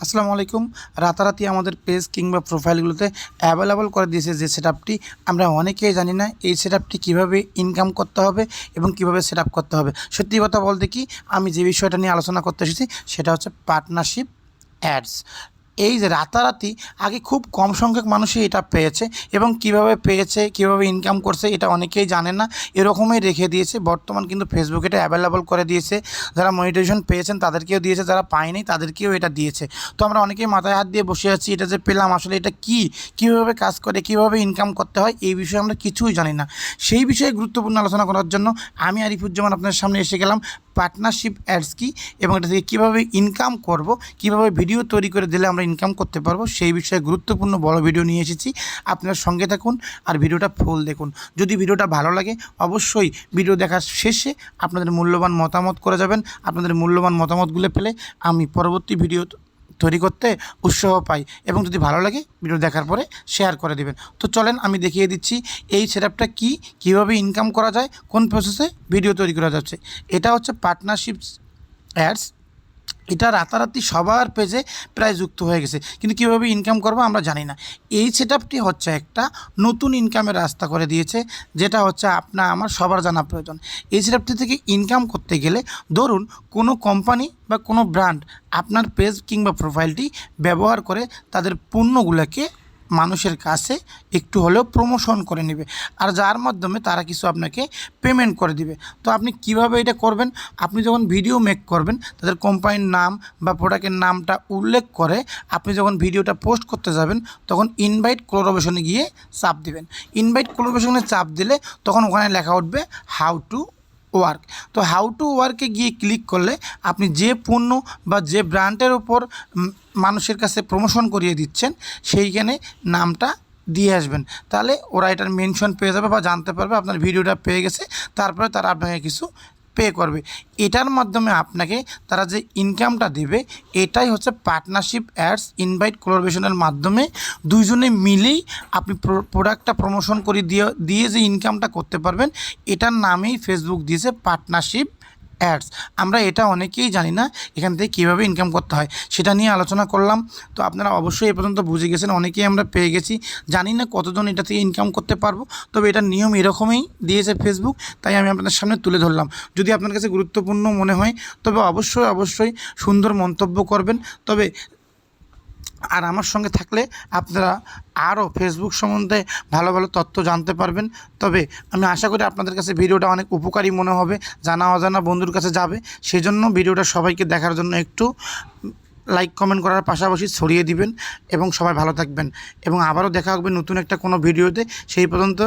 আসসালামু আলাইকুম। রাতারাতি আমাদের পেজ কিংবা প্রোফাইলগুলোতে অ্যাভেলেবল করে দিয়েছে যে সেটআপটি আমরা অনেকেই জানি না এই সেটআপটি কীভাবে ইনকাম করতে হবে এবং কীভাবে সেটআপ করতে হবে। সত্যি কথা বলতে কি আমি যে বিষয়টা নিয়ে আলোচনা করতে এসেছি সেটা হচ্ছে পার্টনারশিপ অ্যাডস। এই যে রাতারাতি আগে খুব কম সংখ্যক মানুষই এটা পেয়েছে এবং কিভাবে পেয়েছে, কিভাবে ইনকাম করছে এটা অনেকেই জানে না, এরকমই রেখে দিয়েছে। বর্তমান কিন্তু ফেসবুক এটা অ্যাভেলেবল করে দিয়েছে, যারা মনিটাইজেশন পেয়েছেন তাদেরকেও দিয়েছে, যারা পায়নি তাদেরকেও এটা দিয়েছে। তো আমরা অনেকেই মাথায় হাত দিয়ে বসে আছি, এটা যে পেলাম আসলে এটা কি, কীভাবে কাজ করে, কীভাবে ইনকাম করতে হয় এই বিষয়ে আমরা কিছুই জানি না। সেই বিষয়ে গুরুত্বপূর্ণ আলোচনা করার জন্য আমি আরিফুজ্জামান আপনার সামনে এসে গেলাম। পার্টনারশিপ অ্যাডস কি এবং এটা থেকে কীভাবে ইনকাম করব, কীভাবে ভিডিও তৈরি করে দিলে আমরা ইনকাম করতে পারবো সেই বিষয়ে গুরুত্বপূর্ণ বড় ভিডিও নিয়ে এসেছি। আপনার সঙ্গে থাকুন আর ভিডিওটা ফুল দেখুন। যদি ভিডিওটা ভালো লাগে অবশ্যই ভিডিও দেখার শেষে আপনাদের মূল্যবান মতামত করে যাবেন। আপনাদের মূল্যবান মতামতগুলো পেলে আমি পরবর্তী ভিডিও তৈরি করতে উৎসাহ পাই এবং যদি ভালো লাগে ভিডিও দেখার পরে শেয়ার করে দেবেন। তো চলেন আমি দেখিয়ে দিচ্ছি এই সেটআপটা কি, কীভাবে ইনকাম করা যায়, কোন প্রসেসে ভিডিও তৈরি করা যাচ্ছে। এটা হচ্ছে পার্টনারশিপ অ্যাডস। এটা রাতারাতি সবার পেজে প্রায় যুক্ত হয়ে গেছে, কিন্তু কীভাবে ইনকাম করবো আমরা জানি না। এই সেটআপটি হচ্ছে একটা নতুন ইনকামের রাস্তা করে দিয়েছে, যেটা হচ্ছে আপনার আমার সবার জানা প্রয়োজন। এই সেটআপটি থেকে ইনকাম করতে গেলে ধরুন কোনো কোম্পানি বা কোনো ব্র্যান্ড আপনার পেজ কিংবা প্রোফাইলটি ব্যবহার করে তাদের পণ্যগুলোকে মানুষের কাছে একটু হলেও প্রমোশন করে নেবে, আর যার মাধ্যমে তারা কিছু আপনাকে পেমেন্ট করে দিবে। তো আপনি কিভাবে এটা করবেন? আপনি যখন ভিডিও মেক করবেন তাদের কোম্পানির নাম বা প্রোডাক্টের নামটা উল্লেখ করে আপনি যখন ভিডিওটা পোস্ট করতে যাবেন তখন ইনভাইট কোলাবোরেশনে গিয়ে চাপ দিবেন। ইনভাইট কোলাবোরেশনে চাপ দিলে তখন ওখানে লেখা উঠবে হাউ টু ওয়ার্ক। তো হাউ টু ওয়ার্কে গিয়ে ক্লিক করলে আপনি যে পণ্য বা যে ব্র্যান্ডের উপর মানুষের কাছে প্রমোশন করিয়ে দিচ্ছেন সেইখানে নামটা দিয়ে আসবেন, তাহলে ওরা এটার মেনশন পেয়ে যাবে বা জানতে পারবে আপনার ভিডিওটা পেয়ে গেছে। তারপরে তারা আপনাকে কিছু পে করবে। এটার মাধ্যমে আপনাকে তারা যে ইনকামটা দেবে এটাই হচ্ছে পার্টনারশিপ অ্যাডস। ইনভাইট কোলাবোরেশনের মাধ্যমে দুইজনে মিলেই আপনি প্রোডাক্টটা প্রমোশন করে দিয়ে যে ইনকামটা করতে পারবেন, এটার নামেই ফেসবুক দিয়েছে পার্টনারশিপ অ্যাডস। আমরা এটা অনেকেই জানি না এখান থেকে কীভাবে ইনকাম করতে হয়, সেটা নিয়ে আলোচনা করলাম। তো আপনারা অবশ্যই এ পর্যন্ত বুঝে গেছেন, অনেকেই আমরা পেয়ে গেছি। জানি না কতজন এটা থেকে ইনকাম করতে পারবো, তবে এটার নিয়ম এরকমই দিয়েছে ফেসবুক, তাই আমি আপনাদের সামনে তুলে ধরলাম। যদি আপনার কাছে গুরুত্বপূর্ণ মনে হয় তবে অবশ্যই সুন্দর মন্তব্য করবেন। তবে আর আমার সঙ্গে থাকলে আপনারা আরও ফেসবুক সম্বন্ধে ভালো ভালো তথ্য জানতে পারবেন। তবে আমি আশা করি আপনাদের কাছে ভিডিওটা অনেক উপকারী মনে হবে, জানা অজানা বন্ধুর কাছে যাবে। সেজন্য ভিডিওটা সবাইকে দেখার জন্য একটু লাইক কমেন্ট করার পাশাপাশি ছড়িয়ে দিবেন এবং সবাই ভালো থাকবেন। এবং আবারও দেখা হবে নতুন একটা কোনো ভিডিওতে। সেই পর্যন্ত